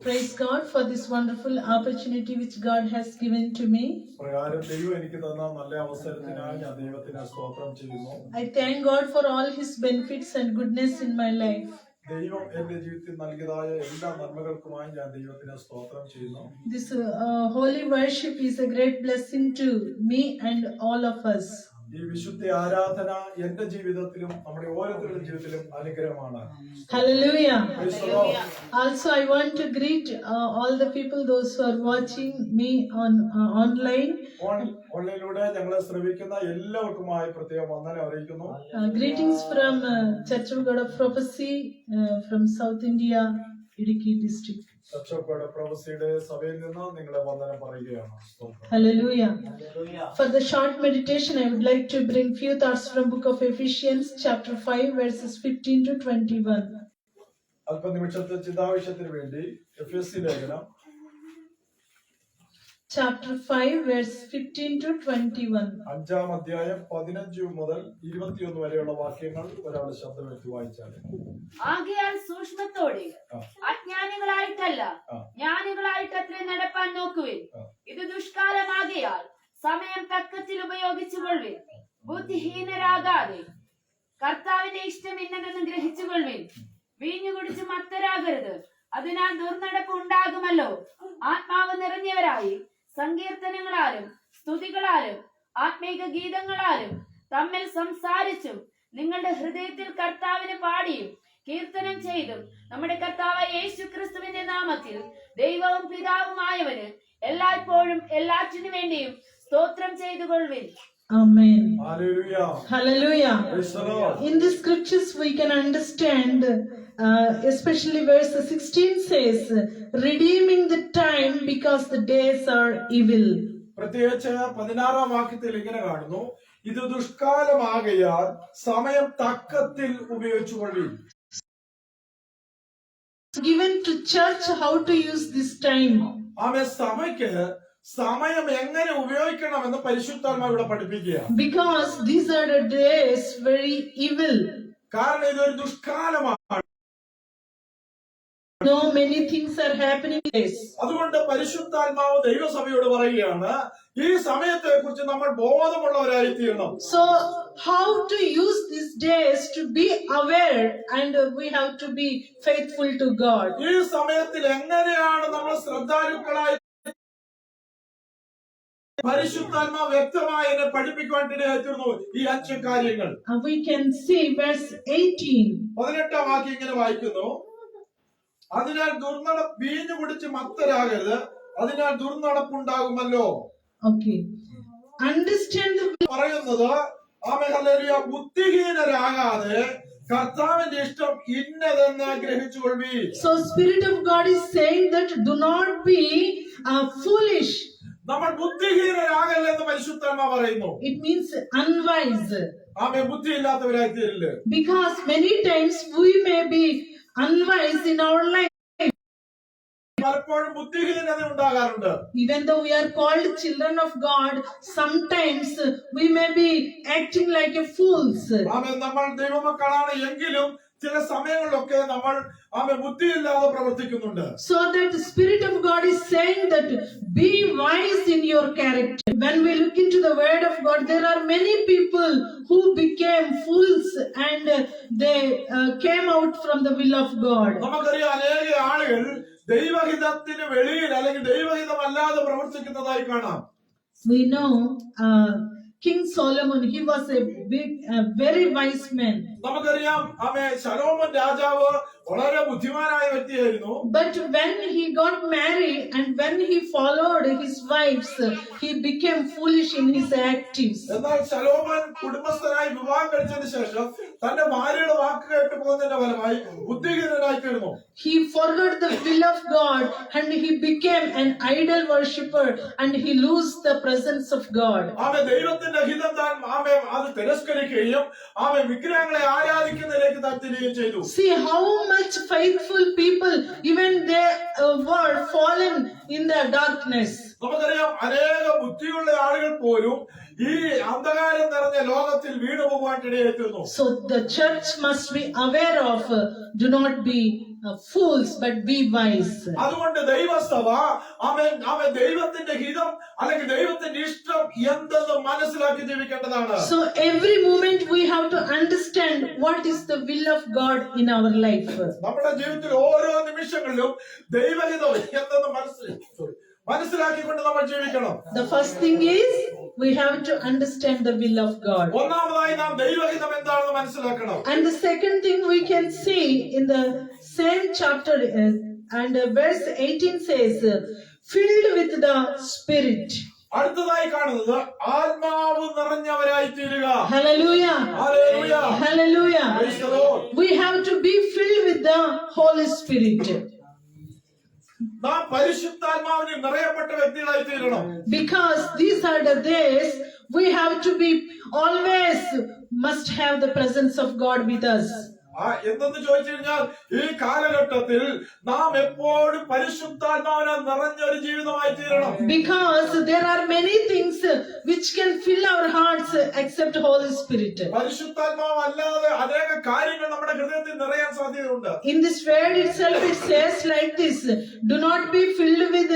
Praise God for this wonderful opportunity which God has given to me. I thank God for all His benefits and goodness in my life. This holy worship is a great blessing to me and all of us. Hallelujah. Also, I want to greet all the people, those who are watching me on online. Greetings from Church of God of Prophecy from South India, Idukki district. Hallelujah. For the short meditation, I would like to bring few thoughts from book of Ephesians chapter 5 verses 15 to 21. Chapter 5 verse 15 to 21. ആകയാൽ സൂക്ഷ്മത്തോടെ അജ്ഞാനികളായിട്ടല്ല ജ്ഞാനികളായിട്ടത്രേ നടപ്പാൻ നോക്കുവിൻ. ഇത് ദുഷ്കാലമാകയാൽ സമയം തക്കത്തിൽ ഉപയോഗിച്ചുകൊള്ളുവിൻ. ബുദ്ധിഹീനരാകാതെ കർത്താവിന്റെ ഇഷ്ടം ഇന്നതെന്ന് ഗ്രഹിച്ചുകൊള്ളുവിൻ. വീഞ്ഞു കുടിച്ച് മത്തരാകരുത്, അതിനാൽ ദുർനടപ്പ് ഉണ്ടാകുമല്ലോ. ആത്മാവ് നിറഞ്ഞവരായി സങ്കീർത്തനങ്ങളാലും സ്തുതികളാലും ആത്മീക ഗീതങ്ങളാലും തമ്മിൽ സംസാരിച്ചും നിങ്ങളുടെ ഹൃദയത്തിൽ കർത്താവിന് പാടിയും കീർത്തനം ചെയ്തും നമ്മുടെ കർത്താവായ യേശു ക്രിസ്തുവിന്റെ നാമത്തിൽ ദൈവവും പിതാവുമായവന് എല്ലായ്പ്പോഴും എല്ലാറ്റിനു വേണ്ടിയും സ്തോത്രം ചെയ്തുകൊള്ളുവിൻ. Amen. Hallelujah. Hallelujah. In the scriptures we can understand, especially verse 16 says, redeeming the time because the days are evil. പ്രത്യേകിച്ച് 16-ാം വാക്യത്തിൽ ഇങ്ങനെ കാണുന്നു, ഇത് ദുഷ്കാലമാകയാൽ സമയം തക്കത്തിൽ ഉപയോഗിച്ചുകൊള്ളുവിൻ. Given to church how to use this time. സഭയ്ക്ക് സമയം എങ്ങനെ ഉപയോഗിക്കണമെന്ന് പരിശുദ്ധാത്മാവ് ഇവിടെ പഠിപ്പിക്കുക. Because these are the days very evil. കാരണം ഇതൊരു ദുഷ്കാലമാണ്. No, many things are happening. അതുകൊണ്ട് പരിശുദ്ധാത്മാവ് ദൈവസഭയോട് പറയുകയാണ്, ഈ സമയത്തെ കുറിച്ച് നമ്മൾ ബോധമുള്ളവരായി തീരണം. So how to use these days to be aware, and we have to be faithful to God. ഈ സമയത്തിൽ എങ്ങനെയാണ് നമ്മൾ ശ്രദ്ധാലുക്കളായി പരിശുദ്ധാത്മാവ് വ്യക്തമായി എന്നെ പഠിപ്പിക്കുവാനിടയായിത്തീർന്നു ഈ 5 കാര്യങ്ങൾ. We can see verse 18. 18-ാം വാക്യം ഇങ്ങനെ വായിക്കുന്നു, അതിനാൽ വീഞ്ഞു കുടിച്ച് മത്തരാകരുത്, അതിനാൽ ദുർനടപ്പുണ്ടാകുമല്ലോ. Okay. Understand പറയുന്നത് ബുദ്ധിഹീനരാകാതെ കർത്താവിന്റെ ഇഷ്ടം ഇന്നതെന്ന് ഗ്രഹിച്ചുകൊള്ളി. So Spirit of God is saying that do not be foolish. നമ്മൾ ബുദ്ധിഹീനരാകല്ലെന്ന് പരിശുദ്ധാത്മാവ് പറയുന്നു. It means unwise. ബുദ്ധിയില്ലാത്തവരായി തീരില്ല. Because many times we may be unwise in our life. പലപ്പോഴും ബുദ്ധിഹീനത ഉണ്ടാകാറുണ്ട്. Even though we are called children of God, sometimes we may be acting like a fools. നമ്മൾ ദൈവമക്കളാണ് എങ്കിലും ചില സമയങ്ങളിലൊക്കെ നമ്മൾ ബുദ്ധിയില്ലാതെ പ്രവർത്തിക്കുന്നുണ്ട്. So that the Spirit of God is saying that be wise in your character. When we look into the Word of God, there are many people who became fools and they came out from the will of God. നമുക്കറിയാം അനേക ആളുകൾ ദൈവഹിതത്തിന് വെളിയിൽ അല്ലെങ്കിൽ ദൈവഹിതമല്ലാതെ പ്രവർത്തിക്കുന്നതായി കാണാം. We know King Solomon, he was a very wise man. നമുക്കറിയാം ശലോമോൻ രാജാവ് വളരെ ബുദ്ധിമാനായ വ്യക്തിയായിരുന്നു. But when he got married and when he followed his wives, he became foolish in his actions. എന്നാൽ ശലോമോൻ കുടുംബസ്ഥനായി വിവാഹം കഴിച്ചതിന് ശേഷം തന്റെ ഭാര്യയുടെ വാക്ക് കേട്ട് പോകുന്നതിന്റെ ഫലമായി ബുദ്ധിഹീനനായി തീർന്നു. He forgot the will of God and he became an idol worshipper and he lost the presence of God. ദൈവത്തിന്റെ ഹിതം താൻ അത് തിരസ്കരിക്കുകയും വിഗ്രഹങ്ങളെ ആരാധിക്കുന്നതിലേക്ക് താല്പര്യം ചെയ്തു. See how much faithful people, even they were fallen in the darkness. നമുക്കറിയാം അനേക ബുദ്ധിയുള്ള ആളുകൾ പോലും ഈ അന്ധകാരം നിറഞ്ഞ ലോകത്തിൽ വീണു പോകാൻ ഇടയായിത്തീർന്നു. So the church must be aware of, do not be fools, but be wise. അതുകൊണ്ട് ദൈവസഭ അവൻ ദൈവത്തിന്റെ ഹിതം അല്ലെങ്കിൽ ദൈവത്തിന്റെ ഇഷ്ടം എന്തെന്ന് മനസ്സിലാക്കി ജീവിക്കേണ്ടതാണ്. So every moment we have to understand what is the will of God in our life. നമ്മുടെ ജീവിതത്തിൽ ഓരോ നിമിഷങ്ങളിലും ദൈവഹിതം എന്തെന്ന് മനസ്സിലാക്കിക്കൊണ്ട് നമ്മൾ ജീവിക്കണം. The first thing is we have to understand the will of God. ഒന്നാമതായി നാം ദൈവഹിതം എന്താണെന്ന് മനസ്സിലാക്കണം. And the second thing we can see in the same chapter and verse 18 says, filled with the Spirit. അടുത്തതായി കാണുന്നത് ആത്മാവ് നിറഞ്ഞവരായി തീരുക. Hallelujah. Hallelujah. Hallelujah. Praise the Lord. We have to be filled with the Holy Spirit. നാം പരിശുദ്ധാത്മാവിന് നിറയപ്പെട്ട വ്യക്തികളായി തീരണം. Because these are the days we have to be always must have the presence of God with us. എന്തെന്ന് ചോദിച്ചു കഴിഞ്ഞാൽ ഈ കാലഘട്ടത്തിൽ നാം എപ്പോഴും പരിശുദ്ധാത്മാവിനാൽ നിറഞ്ഞ ഒരു ജീവിതമായി തീരണം. Because there are many things which can fill our hearts except Holy Spirit. പരിശുദ്ധാത്മാവ് അല്ലാതെ അനേക കാര്യങ്ങൾ നമ്മുടെ ഹൃദയത്തിൽ നിറയാൻ സാധ്യതയുണ്ട്. In this word itself it says like this, do not be filled with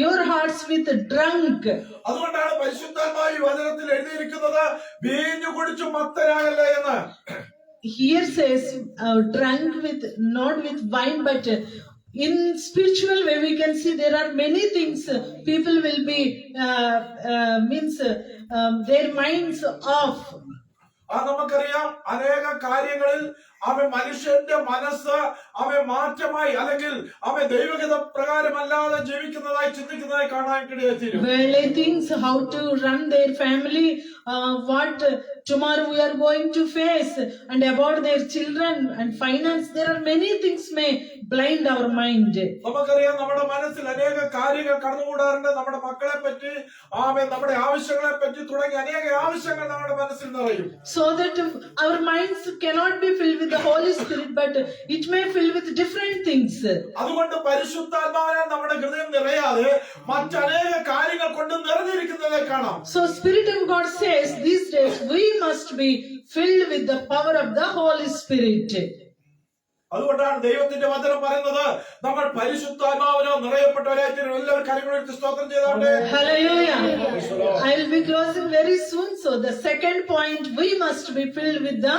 your hearts with drunk. അതുകൊണ്ടാണ് പരിശുദ്ധാത്മാവ് ഈ വചനത്തിൽ എഴുതിയിരിക്കുന്നത് വീഞ്ഞു കുടിച്ചു മത്തരാകല്ലേ എന്ന്. Here says drunk with not with wine, but in spiritual way we can see there are many things people will be their minds off. നമുക്കറിയാം അനേക കാര്യങ്ങളിൽ അവൻ മനുഷ്യന്റെ മനസ്സ് അവൻ മാറ്റമായി അല്ലെങ്കിൽ അവൻ ദൈവഹിത പ്രകാരമല്ലാതെ ജീവിക്കുന്നതായി ചിന്തിക്കുന്നതായി കാണാൻ കഴിയും. Worldly things, how to run their family, what tomorrow we are going to face, and about their children and finance. There are many things may blind our mind. നമുക്കറിയാം നമ്മുടെ മനസ്സിൽ അനേക കാര്യങ്ങൾ കടന്നുകൂടാറുണ്ട്. നമ്മുടെ മക്കളെ പറ്റി നമ്മുടെ ആവശ്യങ്ങളെ പറ്റി തുടങ്ങി അനേക ആവശ്യങ്ങൾ നമ്മുടെ മനസ്സിൽ നിറയും. So that our minds cannot be filled with the Holy Spirit, but it may fill with different things. അതുകൊണ്ട് പരിശുദ്ധാത്മാവിനാൽ നമ്മുടെ ഹൃദയം നിറയാതെ മറ്റനേക കാര്യങ്ങൾ കൊണ്ട് നിറഞ്ഞിരിക്കുന്നതെ കാണാം. So Spirit of God says these days we must be filled with the power of the Holy Spirit. അതുകൊണ്ടാണ് ദൈവത്തിന്റെ വചനം പറയുന്നത് നമ്മൾ പരിശുദ്ധാത്മാവിനോ നിറയപ്പെട്ടവരായി തീരണം. എല്ലാവരും കരങ്ങളെടുത്ത് സ്തോത്രം ചെയ്താട്ടെ. Hallelujah. I will be closing very soon. So the second point, we must be filled with the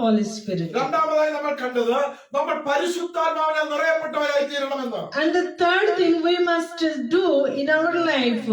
Holy Spirit. രണ്ടാമതായി നമ്മൾ കണ്ടത് നമ്മൾ പരിശുദ്ധാത്മാവിനെ നിറയപ്പെട്ടവരായി തീരണമെന്ന്. And the third thing we must do in our life,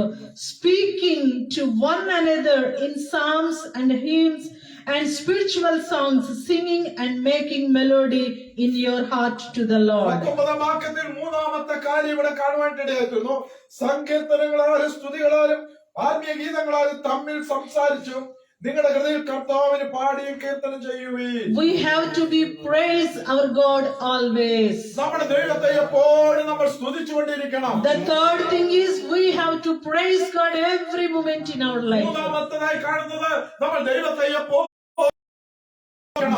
speaking to one another in psalms and hymns and spiritual songs, singing and making melody in your heart to the Lord. 19-ാം വാക്യത്തിൽ മൂന്നാമത്തെ കാര്യം ഇവിടെ കാണുവാനിടയായിരുന്നു. സങ്കീർത്തനങ്ങളാലും സ്തുതികളാലും ആത്മീയ ഗീതങ്ങളാലും തമ്മിൽ സംസാരിച്ചു നിങ്ങളുടെ ഹൃദയം കർത്താവിന് പാടിയും കീർത്തനം ചെയ്യുവീൻ. We have to be praise our God always. നമ്മുടെ ദൈവത്തെ എപ്പോഴും നമ്മൾ സ്തുതിച്ചുകൊണ്ടിരിക്കണം. The third thing is we have to praise God every moment in our life. മൂന്നാമത്തേതായി കാണുന്നത് നമ്മൾ ദൈവത്തെ എപ്പോഴും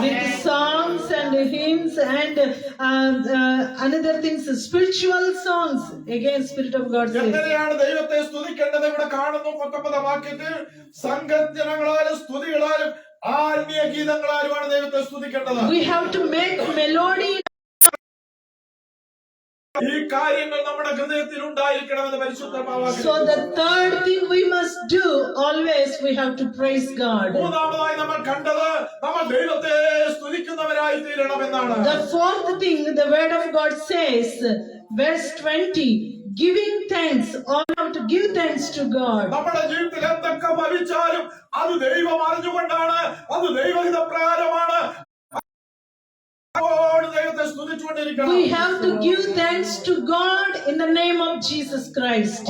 with songs and hymns and another things, spiritual songs. Again, Spirit of God says. എങ്ങനെയാണ് ദൈവത്തെ സ്തുതിക്കേണ്ടത് ഇവിടെ കാണുന്നു. 19-ാം വാക്യത്തിൽ സങ്കീർത്തനങ്ങളാലും സ്തുതികളാലും ആത്മീയ ഗീതങ്ങളാലുമാണ് ദൈവത്തെ സ്തുതിക്കേണ്ടത്. We have to make melody. ഈ കാര്യങ്ങൾ നമ്മുടെ ഹൃദയത്തിൽ ഉണ്ടായിരിക്കണമെന്ന് പരിശുദ്ധാത്മാവ്. So the third thing we must do always, we have to praise God. മൂന്നാമതായി നമ്മൾ കണ്ടത് നമ്മൾ ദൈവത്തെ സ്തുതിക്കുന്നവരായി തീരണമെന്നാണ്. The fourth thing the word of God says, verse 20, giving thanks, all have to give thanks to God. നമ്മുടെ ജീവിതത്തിൽ എന്തൊക്കെ ഭവിച്ചാലും അത് ദൈവം അറിഞ്ഞുകൊണ്ടാണ്, അത് ദൈവഹിത പ്രകാരമാണ്. We have to give thanks to God in the name of Jesus Christ.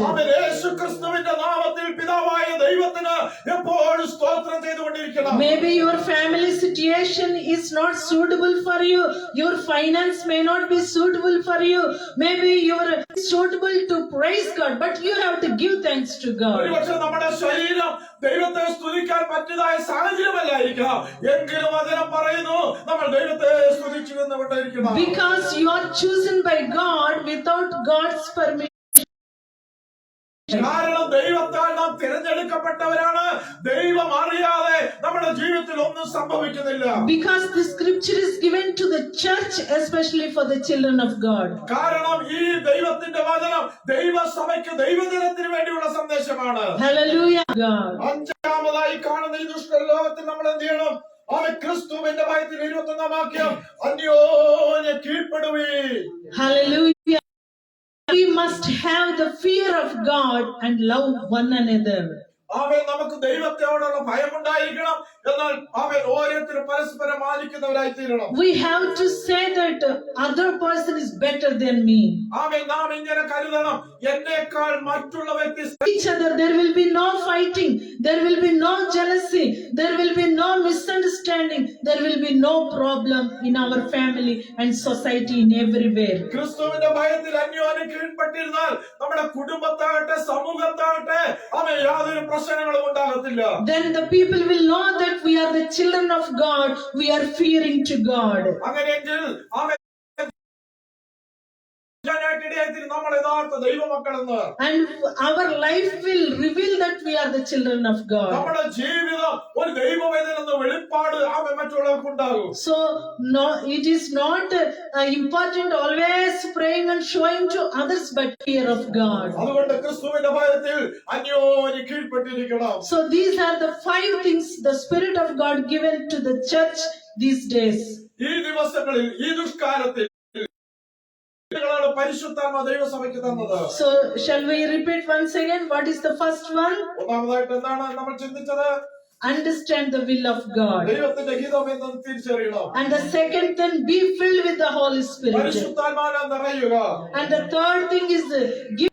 Maybe your family situation is not suitable for you. Your finance may not be suitable for you. Maybe you are suitable to praise God, but you have to give thanks to God. ദൈവത്തെ സ്തുതിക്കാൻ പറ്റിയതായ സാഹചര്യമല്ലായിരിക്കാം. എങ്കിലും വചനം പറയുന്നു നമ്മൾ ദൈവത്തെ സ്തുതിച്ചുകൊണ്ടിരിക്കണം. Because you are chosen by God without God's permission. കാരണം ദൈവത്താൽ നാം തിരഞ്ഞെടുക്കപ്പെട്ടവരാണ്. ദൈവം അറിയാതെ നമ്മുടെ ജീവിതത്തിൽ ഒന്നും സംഭവിക്കുന്നില്ല. Because the scripture is given to the church, especially for the children of God. കാരണം ഈ ദൈവത്തിന്റെ വചനം ദൈവസഭയ്ക്ക് ദൈവജനത്തിന് വേണ്ടിയുള്ള സന്ദേശമാണ്. Hallelujah, God. അഞ്ചാമതായി കാണുന്ന ഈ ദുഷ്ടലോകത്തിൽ നമ്മൾ എന്ത് ചെയ്യണം? അവൻ ക്രിസ്തുവിന്റെ ഭയത്തിൽ 21 വാക്യം, അന്യോന്യ കീഴ്പ്പെടുവീൻ. Hallelujah. We must have the fear of God and love one another. അവൻ നമുക്ക് ദൈവത്തോടുള്ള ഭയമുണ്ടായിരിക്കണം. എന്നാൽ അവൻ ഓരോരുത്തരും പരസ്പരം മാനിക്കുന്നവരായി തീരണം. We have to say that other person is better than me. അവൻ നാം ഇങ്ങനെ കരുതണം, എന്നേക്കാൾ മറ്റുള്ള വ്യക്തി. Each other, there will be no fighting, there will be no jealousy, there will be no misunderstanding, there will be no problem in our family and society in everywhere. ക്രിസ്തുവിന്റെ ഭയത്തിൽ അന്യോന്യം കീഴ്പ്പെട്ടിരുന്നാൽ നമ്മുടെ കുടുംബത്താകട്ടെ സമൂഹത്താകട്ടെ അവൻ യാതൊരു പ്രശ്നങ്ങളും ഉണ്ടാകത്തില്ല. Then the people will know that we are the children of God, we are fearing to God. അങ്ങനെയെങ്കിൽ അവൻ നമ്മൾ യഥാർത്ഥ ദൈവമക്കളെന്ന്, And our life will reveal that we are the children of God. നമ്മുടെ ജീവിതം ഒരു ദൈവവേദന വെളിപ്പാട് അവൻ മറ്റുള്ളവർക്ക് ഉണ്ടാകും. So no, it is not important always praying and showing to others, but fear of God. അതുകൊണ്ട് ക്രിസ്തുവിന്റെ ഭയത്തിൽ അന്യോന്യം കീഴ്പ്പെട്ടിരിക്കണം. So these are the 5 things the Spirit of God given to the church these days. ഈ ദിവസങ്ങളിൽ ഈ ദുഷ്കാലത്തിൽ പരിശുദ്ധാത്മ ദൈവസഭയ്ക്ക് തന്നത്. So shall we repeat once again? What is the first one? ഒന്നാമതായിട്ട് എന്താണ് നമ്മൾ ചിന്തിച്ചത്? Understand the will of God. ദൈവത്തിന്റെ ഹിതം എന്ന് തിരിച്ചറിയണം. And the second thing, be filled with the Holy Spirit. പരിശുദ്ധാത്മാവിനാൽ നിറയുക. And the third thing is give